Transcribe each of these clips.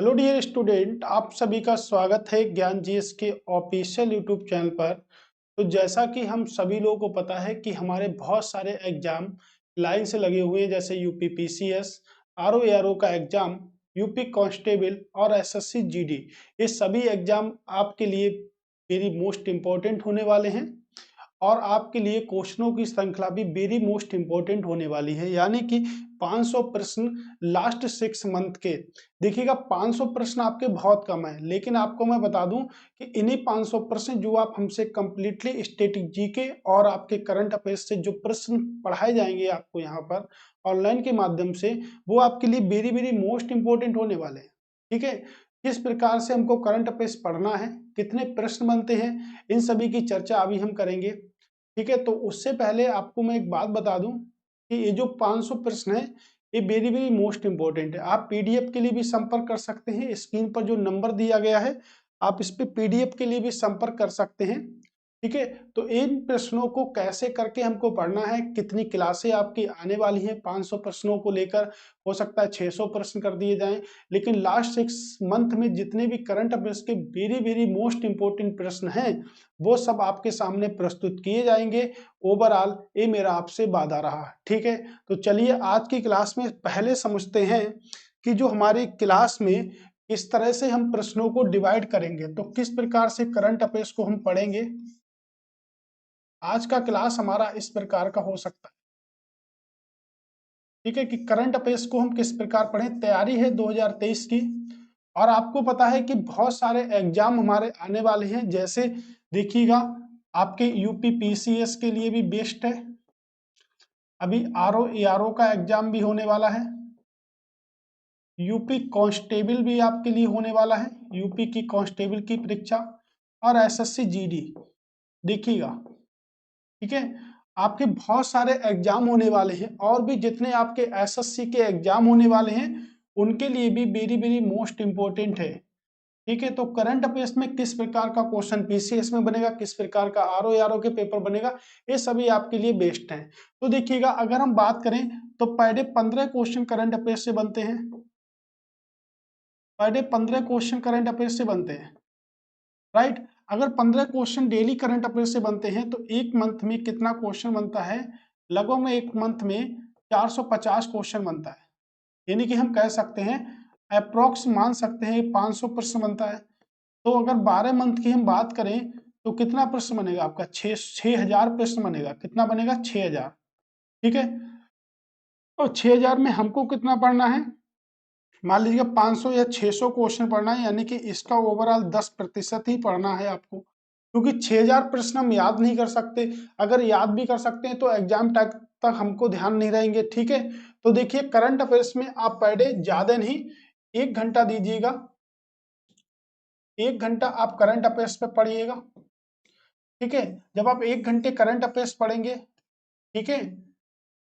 Hello dear student, आप सभी का स्वागत है ज्ञान जीएस के ऑफिशियल यूट्यूब चैनल पर। तो जैसा कि हम सभी लोगों को पता है कि हमारे बहुत सारे एग्जाम लाइन से लगे हुए हैं, जैसे यूपी पीसीएस, आरओ एआरओ का एग्जाम, यूपी कांस्टेबल और एसएससी जीडी। ये सभी एग्जाम आपके लिए वेरी मोस्ट इम्पोर्टेंट होने वाले हैं और आपके लिए क्वेश्चनों की श्रृंखला भी वेरी मोस्ट इम्पोर्टेंट होने वाली है, यानी कि 500 प्रश्न लास्ट 6 मंथ के। देखिएगा, 500 प्रश्न आपके बहुत कम है, लेकिन आपको मैं बता दूं कि इन्हीं 500 प्रश्न जो आप हमसे कंप्लीटली स्टैटिक जीके और आपके करंट अफेयर्स से जो प्रश्न पढ़ाए जाएंगे आपको यहाँ पर ऑनलाइन के माध्यम से, वो आपके लिए वेरी वेरी मोस्ट इंपोर्टेंट होने वाले हैं। ठीक है, किस प्रकार से हमको करंट अफेयर्स पढ़ना है, कितने प्रश्न बनते हैं, इन सभी की चर्चा अभी हम करेंगे। ठीक है, तो उससे पहले आपको मैं एक बात बता दूं कि ये जो 500 प्रश्न है, ये वेरी वेरी मोस्ट इंपॉर्टेंट है। आप पीडीएफ के लिए भी संपर्क कर सकते हैं, स्क्रीन पर जो नंबर दिया गया है आप इस पे पीडीएफ के लिए भी संपर्क कर सकते हैं। ठीक है, तो इन प्रश्नों को कैसे करके हमको पढ़ना है, कितनी क्लासें आपकी आने वाली हैं 500 प्रश्नों को लेकर, हो सकता है 600 प्रश्न कर दिए जाएं, लेकिन लास्ट 6 मंथ में जितने भी करंट अफेयर्स के वेरी वेरी मोस्ट इंपोर्टेंट प्रश्न हैं वो सब आपके सामने प्रस्तुत किए जाएंगे। ओवरऑल ये मेरा आपसे वादा रहा। ठीक है, तो चलिए आज की क्लास में पहले समझते हैं कि जो हमारी क्लास में किस तरह से हम प्रश्नों को डिवाइड करेंगे, तो किस प्रकार से करंट अफेयर्स को हम पढ़ेंगे। आज का क्लास हमारा इस प्रकार का हो सकता है। ठीक है, कि करंट अफेयर्स को हम किस प्रकार पढ़ें। तैयारी है 2023 की और आपको पता है कि बहुत सारे एग्जाम हमारे आने वाले हैं। जैसे देखिएगा, आपके यूपी पीसीएस के लिए भी बेस्ट है, अभी आरओ एआरओ का एग्जाम भी होने वाला है, यूपी कांस्टेबल भी आपके लिए होने वाला है, यूपी की कांस्टेबल की परीक्षा, और एसएससी जीडी। देखिएगा, ठीक है, आपके बहुत सारे एग्जाम होने वाले हैं और भी जितने आपके एसएससी के एग्जाम होने वाले हैं उनके लिए भी वेरी वेरी मोस्ट इंपोर्टेंट है। ठीक है, तो करंट अफेयर्स में किस प्रकार का क्वेश्चन पीसीएस में बनेगा, किस प्रकार का आरओ आरओ के पेपर बनेगा, ये सभी आपके लिए बेस्ट है। तो देखिएगा, अगर हम बात करें तो per day 15 question current affairs से बनते हैं, per day 15 question current affairs से बनते हैं, राइट। अगर 15 क्वेश्चन डेली करंट अफेयर्स से बनते हैं तो एक मंथ में कितना क्वेश्चन बनता है, लगभग में एक मंथ में 450 क्वेश्चन बनता है। यानी कि हम कह सकते हैं, अप्रोक्स मान सकते हैं 500 प्रश्न बनता है। तो अगर 12 मंथ की हम बात करें तो कितना प्रश्न बनेगा आपका, 6000 प्रश्न बनेगा। कितना बनेगा, 6000। ठीक है, और 6000 में हमको कितना पढ़ना है, मान लीजिए 500 या 600 क्वेश्चन पढ़ना है, यानी कि इसका ओवरऑल 10% ही पढ़ना है आपको, क्योंकि 6000 प्रश्न हम याद नहीं कर सकते। अगर याद भी कर सकते हैं तो एग्जाम तक हमको ध्यान नहीं रहेंगे। ठीक है, तो देखिए, करंट अफेयर्स में आप पर डे ज्यादा नहीं 1 घंटा दीजिएगा, 1 घंटा आप करंट अफेयर्स पे पढ़िएगा। ठीक है, जब आप 1 घंटे करंट अफेयर्स पढ़ेंगे, ठीक है,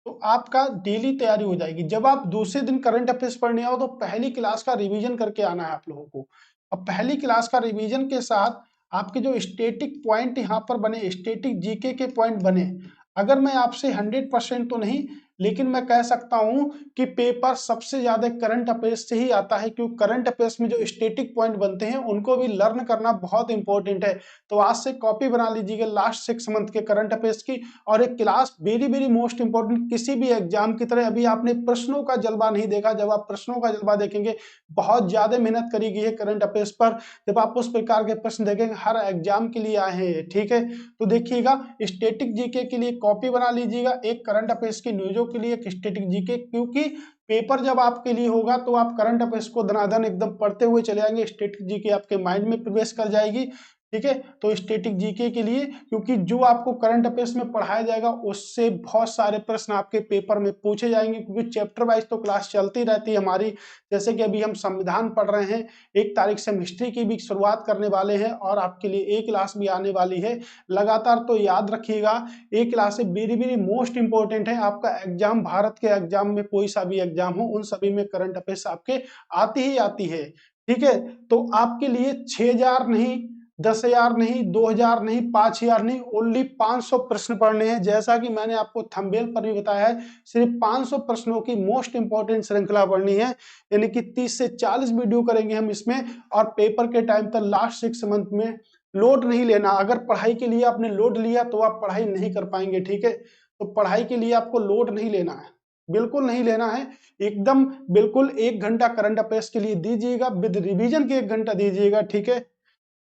तो आपका डेली तैयारी हो जाएगी। जब आप दूसरे दिन करंट अफेयर्स पढ़ने आओ तो पहली क्लास का रिवीजन करके आना है आप लोगों को। अब पहली क्लास का रिवीजन के साथ आपके जो स्टैटिक पॉइंट यहाँ पर बने, स्टैटिक जीके के पॉइंट बने, अगर मैं आपसे 100% तो नहीं, लेकिन मैं कह सकता हूं कि पेपर सबसे ज्यादा करंट अफेयर्स से ही आता है, क्योंकि करंट अफेयर्स में जो स्टैटिक पॉइंट बनते हैं उनको भी लर्न करना बहुत इंपॉर्टेंट है। तो आज से कॉपी बना लीजिएगा लास्ट 6 मंथ के करंट अफेयर्स की, और एक class very very most important, किसी भी एग्जाम की तरह। अभी आपने प्रश्नों का जलवा नहीं देखा, जब आप प्रश्नों का जलवा देखेंगे, बहुत ज्यादा मेहनत करी गई है करंट अफेयर्स पर। जब आप उस प्रकार के प्रश्न देखेंगे, हर एग्जाम के लिए आए हैं। ठीक है, तो देखिएगा, स्टैटिक जीके के लिए कॉपी बना लीजिएगा, एक करंट अफेयर्स की न्यूजों के लिए एक स्टैटिक जीके, क्योंकि पेपर जब आपके लिए होगा तो आप करंट अफेयर्स को धनाधन एकदम पढ़ते हुए चले आएंगे, स्टैटिक जीके आपके माइंड में प्रवेश कर जाएगी। ठीक है, तो स्टैटिक जीके के लिए, क्योंकि जो आपको करंट अफेयर्स में पढ़ाया जाएगा उससे बहुत सारे प्रश्न आपके पेपर में पूछे जाएंगे, क्योंकि चैप्टर वाइज तो क्लास चलती रहती है हमारी। जैसे कि अभी हम संविधान पढ़ रहे हैं, 1 तारीख से हम हिस्ट्री की भी शुरुआत करने वाले हैं और आपके लिए एक क्लास भी आने वाली है लगातार। तो याद रखिएगा, एक class very very most important है। आपका एग्जाम, भारत के एग्जाम में कोई सा भी एग्जाम हो, उन सभी में करंट अफेयर्स आपके आती ही आती है। ठीक है, तो आपके लिए 6000 नहीं, 10,000 नहीं, 2,000 नहीं, 5,000 नहीं, ओनली 500 प्रश्न पढ़ने हैं। जैसा कि मैंने आपको थंबनेल पर भी बताया है, सिर्फ 500 प्रश्नों की मोस्ट इंपॉर्टेंट श्रृंखला पढ़नी है, यानी कि 30 से 40 वीडियो करेंगे हम इसमें, और पेपर के टाइम तक लास्ट 6 मंथ में लोड नहीं लेना। अगर पढ़ाई के लिए आपने लोड लिया तो आप पढ़ाई नहीं कर पाएंगे, ठीक है। तो पढ़ाई के लिए आपको लोड नहीं लेना है, बिल्कुल नहीं लेना है, एकदम बिल्कुल 1 घंटा करंट अफेयर्स के लिए दीजिएगा, विद रिवीजन के 1 घंटा दीजिएगा, ठीक है।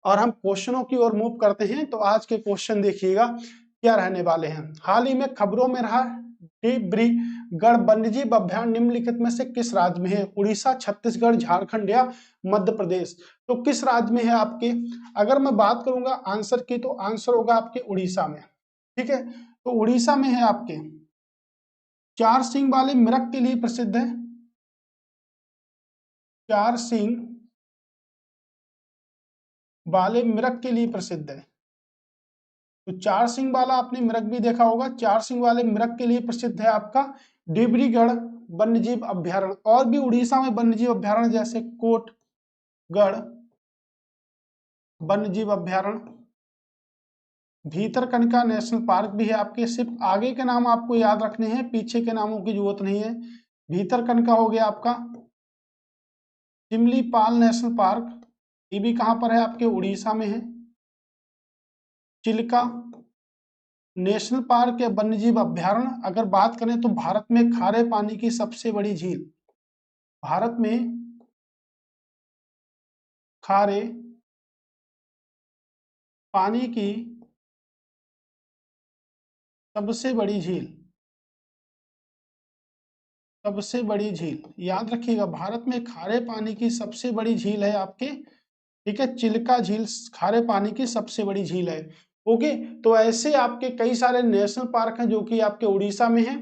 और हम क्वेश्चनों की ओर मूव करते हैं। तो आज के क्वेश्चन देखिएगा क्या रहने वाले हैं। हाल ही में खबरों में रहा डिब्रूगढ़ वन्यजीव अभ्यारण्य निम्नलिखित में से किस राज्य में है? उड़ीसा, छत्तीसगढ़, झारखंड या मध्य प्रदेश? तो किस राज्य में है आपके? अगर मैं बात करूंगा आंसर की, तो आंसर होगा आपके उड़ीसा में, ठीक है। तो उड़ीसा में है आपके। 4 सींग वाले मिरग के लिए प्रसिद्ध है, 4 सींग वाले मिरग के लिए प्रसिद्ध है। तो 4 सींग वाला आपने मिरग भी देखा होगा, 4 सींग वाले मिरग के लिए प्रसिद्ध है आपका डिब्रूगढ़ वन्यजीव अभ्यारण्य। और भी उड़ीसा में वन्यजीव अभ्यारण्य जैसे कोटगढ़ वन्यजीव अभ्यारण्य, भीतरकनिका नेशनल पार्क भी है आपके। सिर्फ आगे के नाम आपको याद रखने हैं, पीछे के नामों की जरूरत नहीं है। भीतरकनिका हो गया आपका, सिमलीपाल नेशनल पार्क, ये भी कहां पर है? आपके उड़ीसा में है। चिल्का नेशनल पार्क या वन्यजीव अभ्यारण्य अगर बात करें तो भारत में खारे पानी की सबसे बड़ी झील, भारत में खारे पानी की सबसे बड़ी झील, सबसे बड़ी झील याद रखिएगा, भारत में खारे पानी की सबसे बड़ी झील है आपके, ठीक है, चिल्का झील खारे पानी की सबसे बड़ी झील है। ओके, तो ऐसे आपके कई सारे नेशनल पार्क हैं जो कि आपके उड़ीसा में है,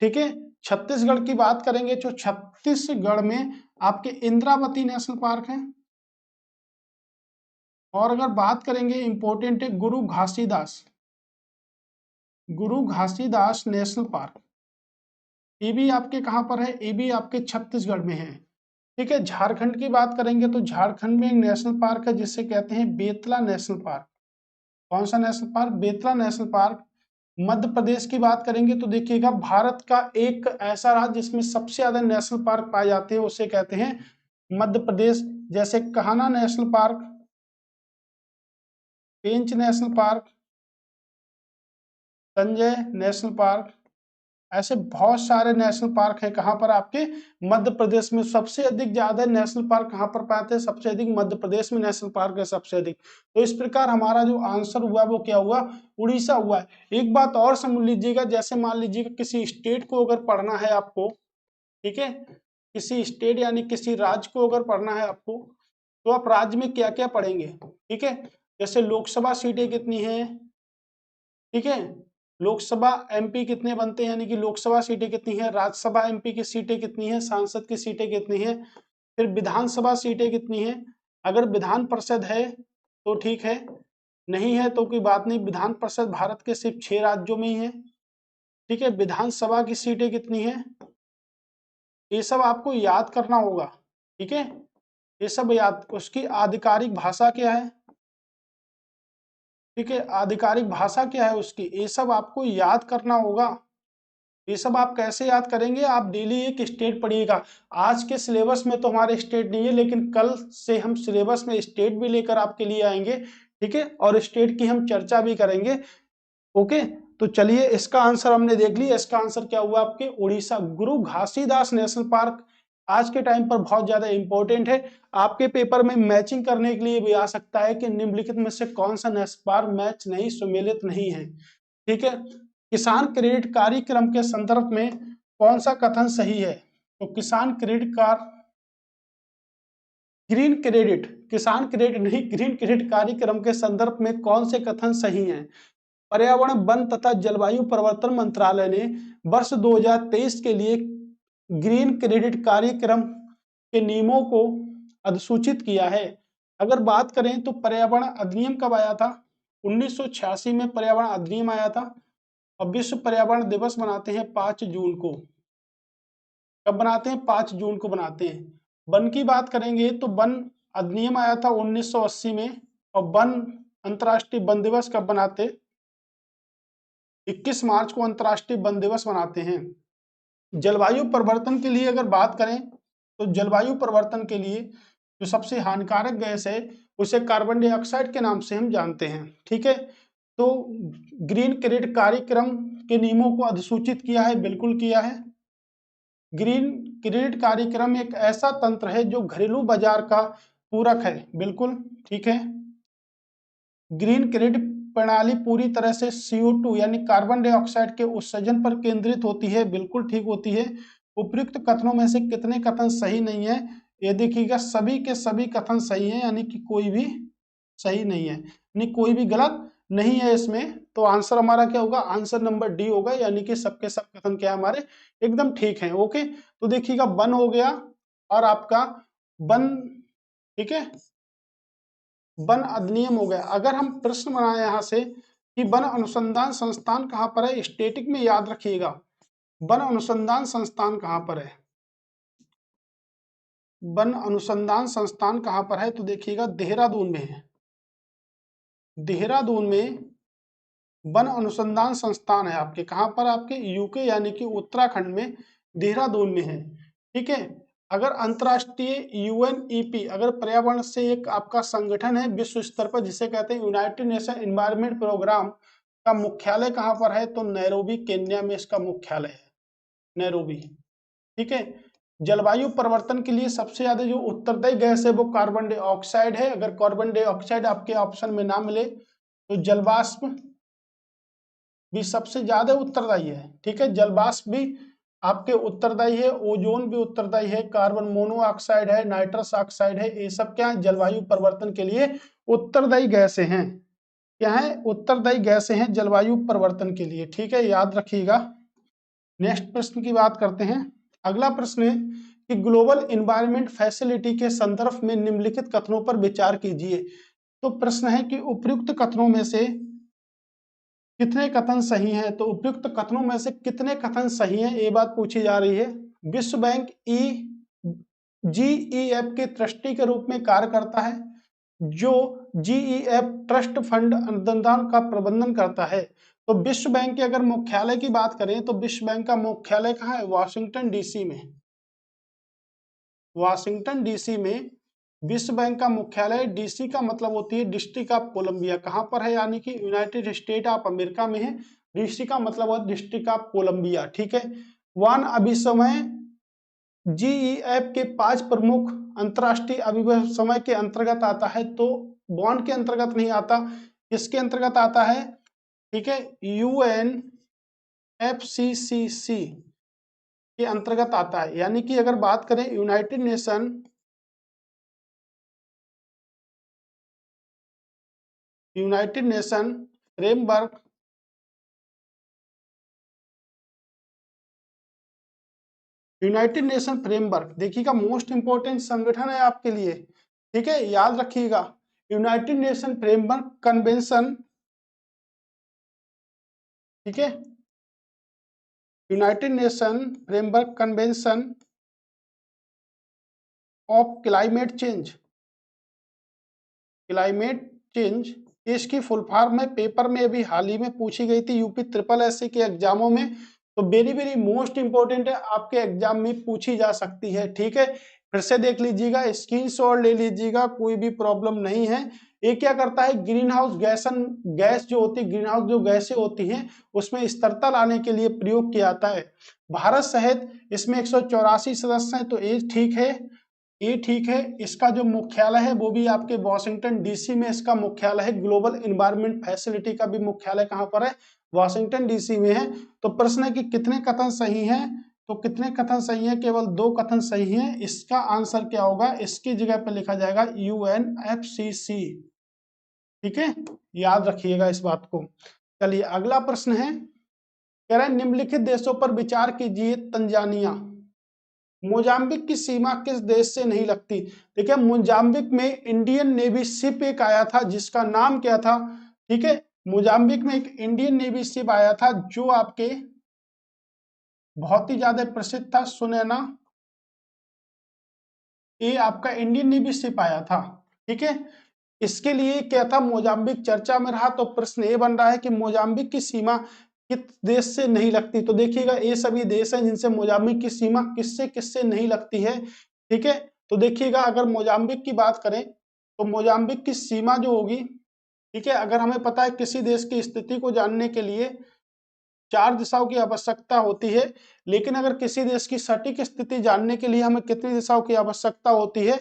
ठीक है। छत्तीसगढ़ की बात करेंगे तो छत्तीसगढ़ में आपके इंद्रावती नेशनल पार्क है। और अगर बात करेंगे इंपॉर्टेंट है गुरु घासीदास नेशनल पार्क, ये भी आपके कहां पर है? ये भी आपके छत्तीसगढ़ में है, ठीक है। झारखंड की बात करेंगे तो झारखंड में एक नेशनल पार्क है जिसे कहते हैं बेतला नेशनल पार्क। कौन सा national park? Betla national park. Madhya Pradesh की बात करेंगे तो देखिएगा, भारत का एक ऐसा राज्य जिसमें सबसे ज्यादा नेशनल पार्क पाए जाते हैं उसे कहते हैं मध्य प्रदेश। जैसे Kanha national park, Pench national park, Sanjay national park, ऐसे बहुत सारे नेशनल पार्क हैं कहां पर? आपके मध्य प्रदेश में। सबसे अधिक ज्यादा नेशनल पार्क कहां पर पाते हैं? सबसे अधिक मध्य प्रदेश में नेशनल पार्क है सबसे अधिक। तो इस प्रकार हमारा जो आंसर हुआ वो क्या हुआ? उड़ीसा हुआ है। एक बात और समझ लीजिएगा, जैसे मान लीजिएगा किसी स्टेट को अगर पढ़ना है आपको, ठीक है, किसी स्टेट यानी किसी राज्य को अगर पढ़ना है आपको, तो आप राज्य में क्या क्या पढ़ेंगे, ठीक है। जैसे लोकसभा सीटें कितनी है, ठीक है, लोकसभा एमपी कितने बनते हैं, यानी कि लोकसभा सीटें कितनी है, राज्यसभा एमपी की सीटें कितनी है, सांसद की सीटें कितनी है, फिर विधानसभा सीटें कितनी है। अगर विधान परिषद है तो ठीक है, नहीं है तो कोई बात नहीं। विधान परिषद भारत के सिर्फ 6 राज्यों में ही है, ठीक है। विधानसभा की सीटें कितनी है, ये सब आपको याद करना होगा, ठीक है। ये सब याद, उसकी आधिकारिक भाषा क्या है, ठीक है, आधिकारिक भाषा क्या है उसकी, ये सब आपको याद करना होगा। ये सब आप कैसे याद करेंगे? आप डेली एक स्टेट पढ़िएगा। आज के सिलेबस में तो हमारे स्टेट नहीं है, लेकिन कल से हम सिलेबस में स्टेट भी लेकर आपके लिए आएंगे, ठीक है, और स्टेट की हम चर्चा भी करेंगे। ओके, तो चलिए इसका आंसर हमने देख लिया। इसका आंसर क्या हुआ आपके? उड़ीसा। गुरु घासीदास नेशनल पार्क आज के टाइम पर बहुत ज्यादा इंपॉर्टेंट है। आपके पेपर में मैचिंग करने के लिए भी आ सकता है कि निम्नलिखित में से कौन सा नेशनल पार्क मैच नहीं, सुमेलित नहीं है, ठीक है। किसान क्रेडिट कार्यक्रम के संदर्भ में कौन सा कथन सही है? तो किसान क्रेडिट कार्ड, ग्रीन क्रेडिट, किसान क्रेडिट नहीं, ग्रीन क्रेडिट कार्यक्रम के संदर्भ में कौन से कथन सही हैं? पर्यावरण, वन तथा जलवायु परिवर्तन मंत्रालय ने वर्ष 2023 के लिए ग्रीन क्रेडिट कार्यक्रम के नियमों को अधिसूचित किया है। अगर बात करें तो पर्यावरण अधिनियम कब आया था? 1986 में पर्यावरण अधिनियम आया था। और विश्व पर्यावरण दिवस बनाते हैं 5 जून को। कब बनाते हैं? 5 जून को बनाते हैं। वन की बात करेंगे तो वन अधिनियम आया था 1980 में, और वन अंतर्राष्ट्रीय वन दिवस कब मनाते? 21 मार्च को अंतर्राष्ट्रीय वन दिवस मनाते हैं। जलवायु परिवर्तन के लिए अगर बात करें तो जलवायु परिवर्तन के लिए जो सबसे हानिकारक गैस है उसे कार्बन डाइऑक्साइड के नाम से हम जानते हैं। ठीक है, तो ग्रीन क्रेडिट कार्यक्रम के नियमों को अधिसूचित किया है, बिल्कुल किया है। ग्रीन क्रेडिट कार्यक्रम एक ऐसा तंत्र है जो घरेलू बाजार का पूरक है, बिल्कुल ठीक है। ग्रीन क्रेडिट प्रणाली पूरी तरह से CO2 यानी कार्बन डाइऑक्साइड के उत्सर्जन पर केंद्रित होती है, बिल्कुल ठीक होती है। उपयुक्त कथनों में से कितने कथन सही नहीं है? ये देखिएगा, सभी के सभी कथन सही है, यानी कि कोई भी सही नहीं है, यानी कोई भी गलत नहीं है इसमें। तो आंसर हमारा क्या होगा? आंसर नंबर डी होगा, यानी कि सबके सब कथन क्या हमारे एकदम ठीक है। ओके, तो देखिएगा वन हो गया और आपका वन, ठीक है, वन अधिनियम हो गया। अगर हम प्रश्न बनाए यहां से कि वन अनुसंधान संस्थान कहां पर है, स्टैटिक में याद रखिएगा वन अनुसंधान संस्थान कहां पर है। वन अनुसंधान संस्थान कहां पर है? तो देखिएगा देहरादून में है। देहरादून में वन अनुसंधान संस्थान है आपके, कहां पर? आपके यूके यानी कि उत्तराखंड में देहरादून में है। ठीक है, अगर अंतरराष्ट्रीय UNEP अगर पर्यावरण से एक आपका संगठन है विश्व स्तर पर जिसे कहते हैं यूनाइटेड नेशन एनवायरनमेंट प्रोग्राम का मुख्यालय कहां पर है? तो नैरोबी केन्या में इसका मुख्यालय है, नैरोबी। ठीक है, जलवायु परिवर्तन के लिए सबसे ज्यादा जो उत्तरदायी गैस है वो कार्बन डाइऑक्साइड है। अगर कार्बन डाइऑक्साइड आपके ऑप्शन में ना मिले तो जलवाष्प भी सबसे ज्यादा उत्तरदायी है। ठीक है, जलवाष्प भी आपके उत्तरदायी है, ओजोन भी उत्तरदायी है, कार्बन मोनोऑक्साइड है, नाइट्रस ऑक्साइड है, ये सब क्या है? जलवायु परिवर्तन के लिए उत्तरदायी गैसें हैं। क्या है? उत्तरदायी गैसें हैं जलवायु परिवर्तन के लिए। ठीक है, याद रखिएगा। नेक्स्ट प्रश्न की बात करते हैं। अगला प्रश्न है कि ग्लोबल इन्वायरमेंट फैसिलिटी के संदर्भ में निम्नलिखित कथनों पर विचार कीजिए। तो प्रश्न है कि उपयुक्त कथनों में से कितने कथन सही हैं? तो उपयुक्त कथनों में से कितने कथन सही हैं, ये बात पूछी जा रही है। विश्व बैंक GEF के ट्रस्टी के रूप में कार्य करता है। जो GEF ट्रस्ट फंड अनुदान का प्रबंधन करता है। तो विश्व बैंक के अगर मुख्यालय की बात करें तो विश्व बैंक का मुख्यालय कहाँ है? वाशिंगटन DC में। वाशिंगटन DC में विश्व बैंक का मुख्यालय। DC का मतलब होती है डिस्ट्रिक्ट ऑफ कोलंबिया। कहां पर है? यानी कि यूनाइटेड स्टेट ऑफ अमेरिका में है। DC का मतलब है डिस्ट्रिक्ट ऑफ कोलंबिया। ठीक है, वन अभी समय GEF के 5 प्रमुख अंतरराष्ट्रीय अभिवह समय के अंतर्गत आता है। तो बॉन्ड के अंतर्गत नहीं आता, किसके अंतर्गत आता है? ठीक है, UNFCCC के अंतर्गत आता है। यानी कि अगर बात करें United nation framework United nation framework देखिएगा मोस्ट इंपोर्टेंट संगठन है आपके लिए। ठीक है, याद रखिएगा यूनाइटेड नेशन फ्रेमवर्क कन्वेंशन। ठीक है, United nation framework convention of climate change इसकी फुल फॉर्म में पेपर में अभी हाल ही में पूछी गई थी UP SSSC के एग्जामों में। तो वेरी वेरी मोस्ट इंपोर्टेंट है, आपके एग्जाम में पूछी जा सकती है। ठीक है, फिर से देख लीजिएगा, स्क्रीनशॉट ले लीजिएगा, कोई भी प्रॉब्लम नहीं है। ये क्या करता है? ग्रीन हाउस गैस जो होती है, ग्रीन हाउस जो गैसें होती हैं उसमें स्थिरता लाने के लिए प्रयोग किया जाता है। भारत सहित इसमें 184 सदस्य हैं। तो ये ठीक है, ये ठीक है। इसका जो मुख्यालय है वो भी आपके वाशिंगटन DC में इसका मुख्यालय है। ग्लोबल इन्वायरमेंट फैसिलिटी का भी मुख्यालय कहां पर है? वाशिंगटन DC में है। तो प्रश्न है कि कितने कथन सही हैं? तो कितने कथन सही हैं? केवल 2 कथन सही हैं। इसका आंसर क्या होगा? इसकी जगह पर लिखा जाएगा UNFCC। ठीक है, याद रखिएगा इस बात को। चलिए अगला प्रश्न है, कह रहे हैं निम्नलिखित देशों पर विचार कीजिए। तंजानिया, मोजाम्बिक की सीमा किस देश से नहीं लगती? देखिए मोजाम्बिक में इंडियन नेवी शिप एक आया था जिसका नाम क्या था? ठीक है, मोजाम्बिक में एक इंडियन नेवी शिप आया था जो आपके बहुत ही ज्यादा प्रसिद्ध था, सुनैना। ये आपका इंडियन नेवी शिप आया था। ठीक है, इसके लिए क्या था, मोजाम्बिक चर्चा में रहा। तो प्रश्न ये बन रहा है कि मोजाम्बिक की सीमा किस देश से नहीं लगती। तो देखिएगा ये सभी देश हैं जिनसे मोजाम्बिक की सीमा किससे किससे नहीं लगती है। ठीक है, तो देखिएगा अगर मोजाम्बिक की बात करें तो मोजाम्बिक की सीमा जो होगी, ठीक है, अगर हमें पता है किसी देश की स्थिति को जानने के लिए 4 दिशाओं की आवश्यकता होती है, लेकिन अगर किसी देश की सटीक स्थिति जानने के लिए हमें कितनी दिशाओं की आवश्यकता होती है,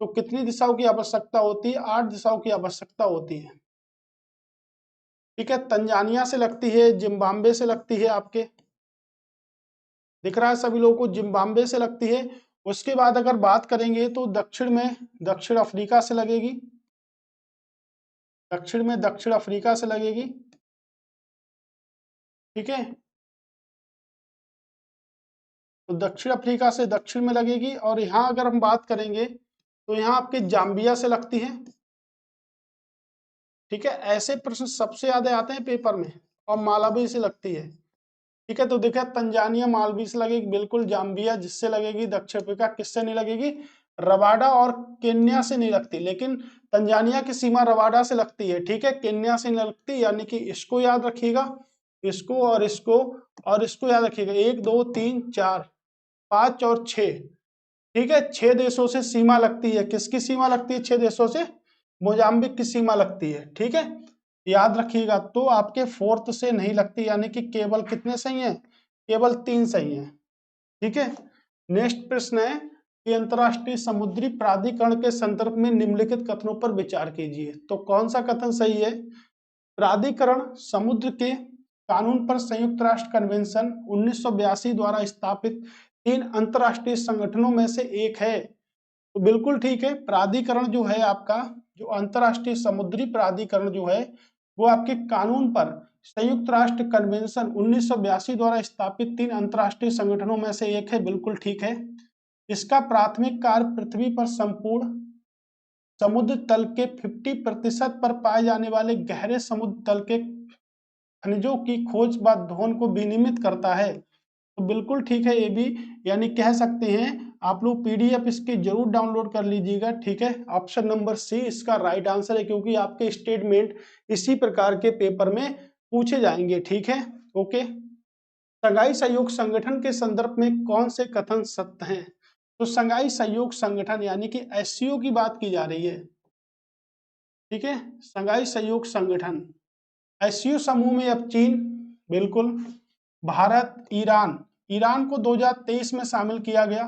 तो कितनी दिशाओं की आवश्यकता होती है, 8 दिशाओं की आवश्यकता होती है। ठीक है, तंजानिया से लगती है, जिम्बाब्वे से लगती है, आपके दिख रहा है सभी लोगों को, जिम्बाब्वे से लगती है। उसके बाद अगर बात करेंगे तो दक्षिण में दक्षिण अफ्रीका से लगेगी, दक्षिण में दक्षिण अफ्रीका से लगेगी। ठीक है, तो दक्षिण अफ्रीका से दक्षिण में लगेगी। और यहाँ अगर हम बात करेंगे तो यहाँ आपके जाम्बिया से लगती है। ठीक है, ऐसे प्रश्न सबसे ज्यादा आते हैं पेपर में। और मालावी से लगती है। ठीक है, तो देखा तंजानिया मालवी से लगेगी बिल्कुल, जाम्बिया जिससे लगेगी, दक्षिण अफ्रीका किससे नहीं लगेगी, रवाडा और केन्या से नहीं लगती। लेकिन तंजानिया की सीमा रवाडा से लगती है। ठीक है, केन्या से नहीं लगती, यानी कि इसको याद रखिएगा, इसको और इसको और इसको याद रखिएगा। 1 2 3 4 5 और 6। ठीक है, 6 देशों से सीमा लगती है। किसकी सीमा लगती है 6 देशों से, मोजाम्बिक की सीमा लगती है। ठीक है, याद रखिएगा। तो आपके फोर्थ से नहीं लगती, यानी कि केवल कितने सही हैं, केवल 3 सही हैं। ठीक है, नेक्स्ट प्रश्न है कि अंतरराष्ट्रीय समुद्री प्राधिकरण के संदर्भ में निम्नलिखित कथनों पर विचार कीजिए। तो कौन सा कथन सही है, प्राधिकरण समुद्र के कानून पर संयुक्त राष्ट्र कन्वेंशन 1982 द्वारा स्थापित 3 अंतरराष्ट्रीय संगठनों में से एक है। तो बिल्कुल ठीक है, प्राधिकरण जो है आपका, जो अंतरराष्ट्रीय समुद्री प्राधिकरण जो है, वो आपके कानून पर संयुक्त राष्ट्र कन्वेंशन 1982 द्वारा स्थापित 3 अंतरराष्ट्रीय संगठनों में से एक है। बिल्कुल ठीक है, इसका प्राथमिक कार्य पृथ्वी पर संपूर्ण समुद्र तल के 50% पर पाए जाने वाले गहरे समुद्र तल के खनिजों की खोज व धोन को विनियमित करता है। तो बिल्कुल ठीक है ये भी, यानी कह सकते हैं आप लोग पीडीएफ इसके जरूर डाउनलोड कर लीजिएगा। ठीक है, ऑप्शन नंबर सी इसका राइट आंसर है, क्योंकि आपके स्टेटमेंट इसी प्रकार के पेपर में पूछे जाएंगे। ठीक है, ओके। संघाई सहयोग संगठन के संदर्भ में कौन से कथन सत्य हैं। तो संघाई सहयोग संगठन यानी कि एससीओ की बात की जा रही है। ठीक है, संघाई सहयोग संगठन, एससीओ समूह में अब चीन, बिल्कुल, भारत, ईरान, ईरान को 2023 में शामिल किया गया,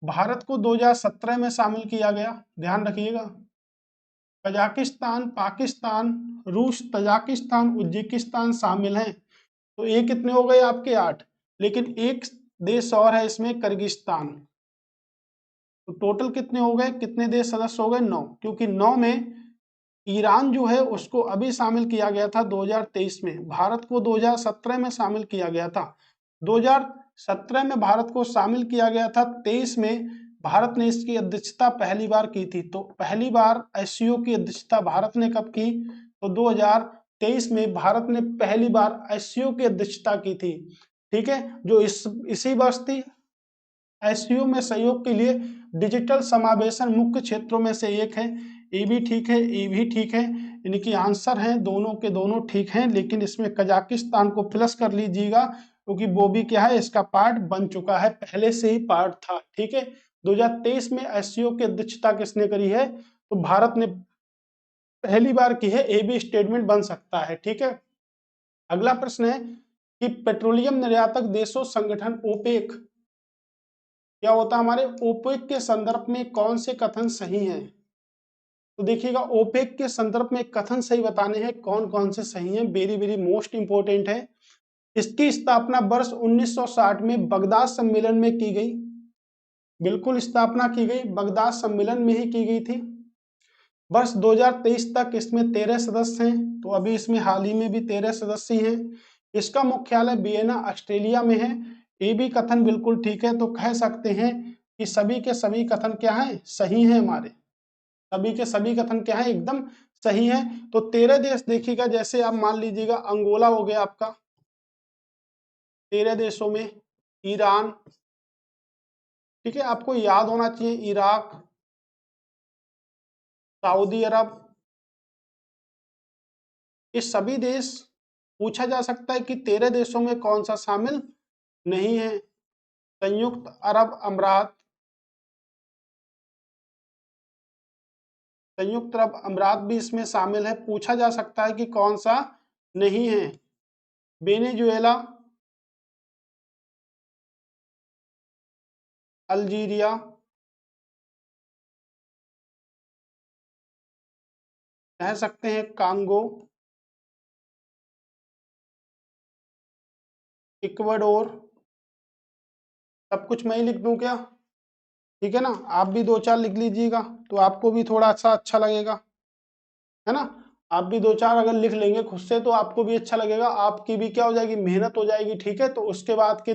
भारत को 2017 में शामिल किया गया, ध्यान रखिएगा। कजाकिस्तान, पाकिस्तान, रूस, तजाकिस्तान, उज्बेकिस्तान शामिल हैं। तो ये कितने हो गए आपके 8। लेकिन एक देश और है इसमें, किर्गिस्तान। तो टोटल कितने हो गए, कितने देश सदस्य हो गए, 9। क्योंकि 9 में ईरान जो है उसको अभी शामिल किया गया था 2023 में, भारत को 2017 में शामिल किया गया था। 2017 में भारत को शामिल किया गया था, 23 में भारत ने इसकी अध्यक्षता पहली बार की थी। तो पहली बार एससीओ की अध्यक्षता भारत ने कब की, तो 2023 में भारत ने पहली बार एससीओ की अध्यक्षता की थी। ठीक है, जो इसी वर्ष थी। एससीओ में सहयोग के लिए डिजिटल समावेशन मुख्य क्षेत्रों में से एक है। ये भी ठीक है, ये भी ठीक है, इनकी आंसर हैं दोनों के दोनों ठीक हैं। लेकिन इसमें कजाकिस्तान को प्लस कर लीजिएगा, क्योंकि वो भी क्या है, इसका पार्ट बन चुका है, पहले से ही पार्ट था। ठीक है, 2023 में एससीओ की अध्यक्षता किसने करी है, तो भारत ने पहली बार की है। ये भी स्टेटमेंट बन सकता है। ठीक है, अगला प्रश्न है कि पेट्रोलियम निर्यातक देशों संगठन ओपेक क्या होता है, हमारे ओपेक के संदर्भ में कौन से कथन सही हैं। तो देखिएगा, ओपेक के संदर्भ में कथन सही बताने हैं, कौन कौन से सही हैं, वेरी वेरी मोस्ट इंपोर्टेंट है। इसकी स्थापना वर्ष 1960 में बगदाद सम्मेलन में की गई, बिल्कुल स्थापना की गई, बगदाद सम्मेलन में ही की गई थी। वर्ष 2023 तक इसमें 13 सदस्य हैं, तो अभी इसमें हाल ही में भी 13 सदस्य हैं। इसका मुख्यालय वियना ऑस्ट्रेलिया में है। ये भी कथन बिल्कुल ठीक है। तो कह सकते हैं कि सभी के सभी कथन क्या हैं, सही हैं, हमारे सभी के सभी कथन क्या है, एकदम सही है। तो 13 देश देखिएगा, जैसे आप मान लीजिएगा अंगोला हो गया आपका, 13 देशों में, ईरान, ठीक है, आपको याद होना चाहिए, इराक, सऊदी अरब, ये सभी देश पूछा जा सकता है कि 13 देशों में कौन सा शामिल नहीं है। संयुक्त अरब अमीरात, संयुक्त अरब अमीरात भी इसमें शामिल है, पूछा जा सकता है कि कौन सा नहीं है। वेनेजुएला, अल्जीरिया, कह सकते हैं कांगो, इक्वाडोर, सब कुछ मैं ही लिख दूं क्या? ठीक है ना, आप भी दो चार लिख लीजिएगा तो आपको भी थोड़ा सा अच्छा लगेगा, है ना। आप भी दो चार अगर लिख लेंगे खुद से तो आपको भी अच्छा लगेगा, आपकी भी क्या हो जाएगी, मेहनत हो जाएगी। ठीक है, तो उसके बाद के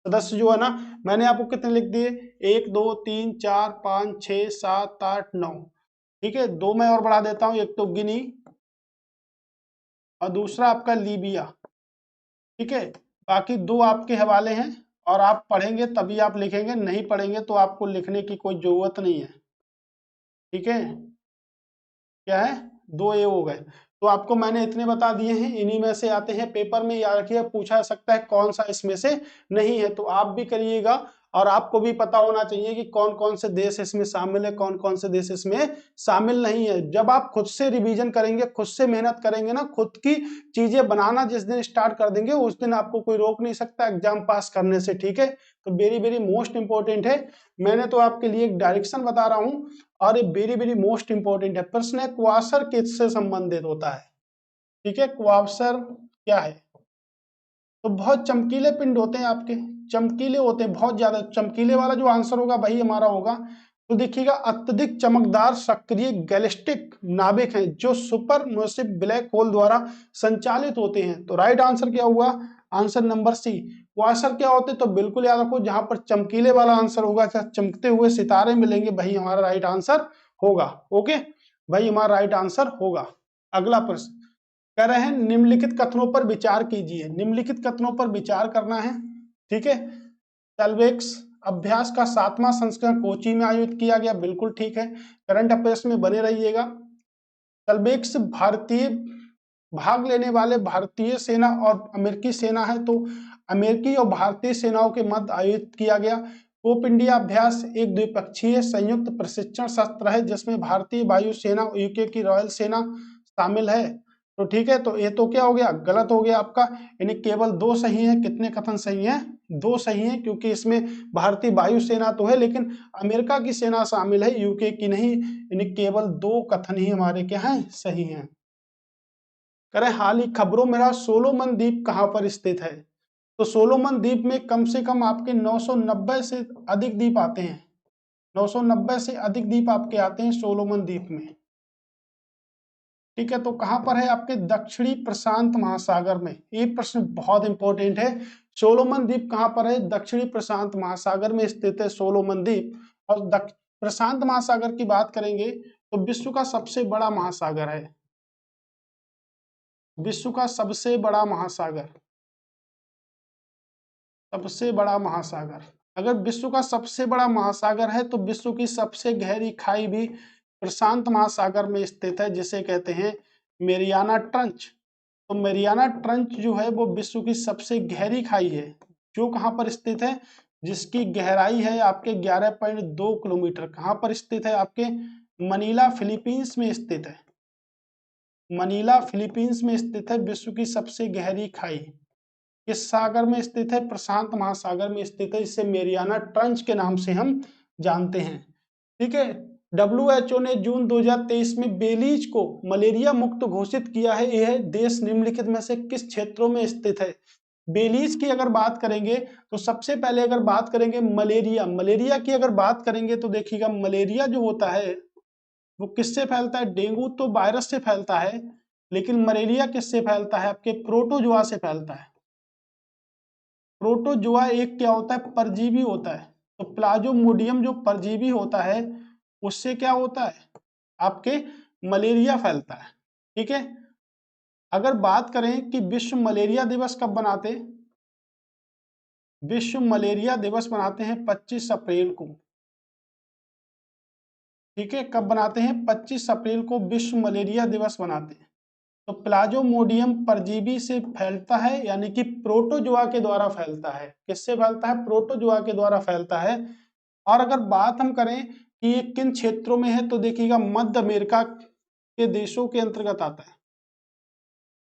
सदस्य जो है ना, मैंने आपको कितने लिख दिए, 1 2 3 4 5 6 7 8 9। ठीक है, दो मैं और बढ़ा देता हूँ, एक तो गिनी और दूसरा आपका लीबिया। ठीक है, बाकी दो आपके हवाले हैं, और आप पढ़ेंगे तभी आप लिखेंगे, नहीं पढ़ेंगे तो आपको लिखने की कोई जरूरत नहीं है। ठीक है, क्या है, दो ए हो गए। तो आपको मैंने इतने बता दिए हैं, इन्हीं में से आते हैं पेपर में, याद रखिए पूछा जा सकता है कौन सा इसमें से नहीं है। तो आप भी करिएगा, और आपको भी पता होना चाहिए कि कौन कौन से देश इसमें शामिल है, कौन कौन से देश इसमें शामिल नहीं है। जब आप खुद से रिवीजन करेंगे, खुद से मेहनत करेंगे ना, खुद की चीजें बनाना जिस दिन स्टार्ट कर देंगे, उस दिन आपको कोई रोक नहीं सकता एग्जाम पास करने से। ठीक है, तो वेरी वेरी मोस्ट इंपॉर्टेंट है। मैंने तो आपके लिए एक डायरेक्शन बता रहा हूं, और ये वेरी वेरी मोस्ट इंपॉर्टेंट है। प्रश्न है क्वासर किससे संबंधित होता है। ठीक है, क्वासर क्या है? तो बहुत चमकीले पिंड होते हैं आपके, चमकीले होते हैं बहुत ज्यादा। चमकीले वाला जो आंसर होगा वही हमारा होगा। तो देखिएगा, अत्यधिक चमकदार सक्रिय गैलेक्टिक नाभिक हैं जो सुपर मैसिव ब्लैक होल द्वारा संचालित होते हैं। तो राइट आंसर क्या हुआ, आंसर नंबर सी। क्वासर क्या होते हैं, तो बिल्कुल याद रखो, जहां पर चमकीले वाला आंसर होगा, चमकते हुए सितारे मिलेंगे, वही हमारा राइट आंसर होगा। ओके, वही हमारा राइट आंसर होगा। अगला प्रश्न कह रहे हैं, निम्नलिखित कथनों पर विचार कीजिए। निम्नलिखित कथनों पर विचार करना है। ठीक है, सेल्वेक्स अभ्यास का 7वां संस्करण कोची में आयोजित किया गया, बिल्कुल ठीक है। करंट अफेयर्स में बने रहिएगा। सेल्वेक्स भारतीय भाग लेने वाले भारतीय सेना और अमेरिकी सेना है, तो अमेरिकी और भारतीय सेनाओं के मध्य आयोजित किया गया। कोप इंडिया अभ्यास एक द्विपक्षीय संयुक्त प्रशिक्षण सत्र है जिसमें भारतीय वायुसेना और यूके की रॉयल सेना शामिल है। तो ठीक है, तो ये तो क्या हो गया, गलत हो गया आपका। यानी केवल दो सही है। कितने कथन सही है, दो सही है, क्योंकि इसमें भारतीय वायुसेना तो है लेकिन अमेरिका की सेना शामिल है, यूके की नहीं। यानी केवल दो कथन ही हमारे क्या है, सही हैं। करें, हाल ही खबरों में रहा सोलोमन द्वीप कहां पर स्थित है। तो सोलोमन द्वीप में कम से कम आपके 990 से अधिक द्वीप आते हैं। 990 से अधिक द्वीप आपके आते हैं सोलोमन द्वीप में। ठीक है, तो कहां पर है, आपके दक्षिणी प्रशांत महासागर में। ये प्रश्न बहुत इंपॉर्टेंट है। सोलोमन द्वीप कहां पर है, दक्षिणी प्रशांत महासागर में स्थित है सोलोमन द्वीप। और प्रशांत महासागर की बात करेंगे तो विश्व का सबसे बड़ा महासागर है, विश्व का सबसे बड़ा महासागर, सबसे बड़ा महासागर। अगर विश्व का सबसे बड़ा महासागर है तो विश्व की सबसे गहरी खाई भी प्रशांत महासागर में स्थित है, जिसे कहते हैं मेरियाना ट्रंच। तो मेरियाना ट्रंच जो है वो विश्व की सबसे गहरी खाई है, जो कहाँ पर स्थित है, जिसकी गहराई है आपके 11.2 किलोमीटर। कहाँ पर स्थित है, आपके मनीला फिलीपींस में स्थित है। मनीला फिलीपींस में स्थित है विश्व की सबसे गहरी खाई। किस सागर में स्थित है, प्रशांत महासागर में स्थित है, इसे मेरियाना ट्रंच के नाम से हम जानते हैं। ठीक है, WHO ने जून 2023 में बेलीज को मलेरिया मुक्त घोषित किया है। यह देश निम्नलिखित में से किस क्षेत्रों में स्थित है। बेलीज की अगर बात करेंगे तो सबसे पहले अगर बात करेंगे मलेरिया, मलेरिया की अगर बात करेंगे तो देखिएगा, मलेरिया जो होता है वो किससे फैलता है, डेंगू तो वायरस से फैलता है, लेकिन मलेरिया किससे फैलता है, आपके प्रोटोजुआ से फैलता है। प्रोटोजुआ एक क्या होता है, परजीवी होता है। तो प्लाज्मोडियम जो परजीवी होता है उससे क्या होता है, आपके मलेरिया फैलता है। ठीक है, अगर बात करें कि विश्व मलेरिया दिवस कब बनाते, विश्व मलेरिया दिवस बनाते हैं 25 अप्रैल को। ठीक है, कब बनाते हैं, 25 अप्रैल को विश्व मलेरिया दिवस बनाते हैं। तो प्लाज्मोडियम परजीवी से फैलता है, यानी कि प्रोटोजोआ के द्वारा फैलता है। किससे फैलता है? प्रोटोजोआ के द्वारा फैलता है। और अगर बात हम करें कि ये किन क्षेत्रों में है, तो देखिएगा मध्य अमेरिका के देशों के अंतर्गत आता है।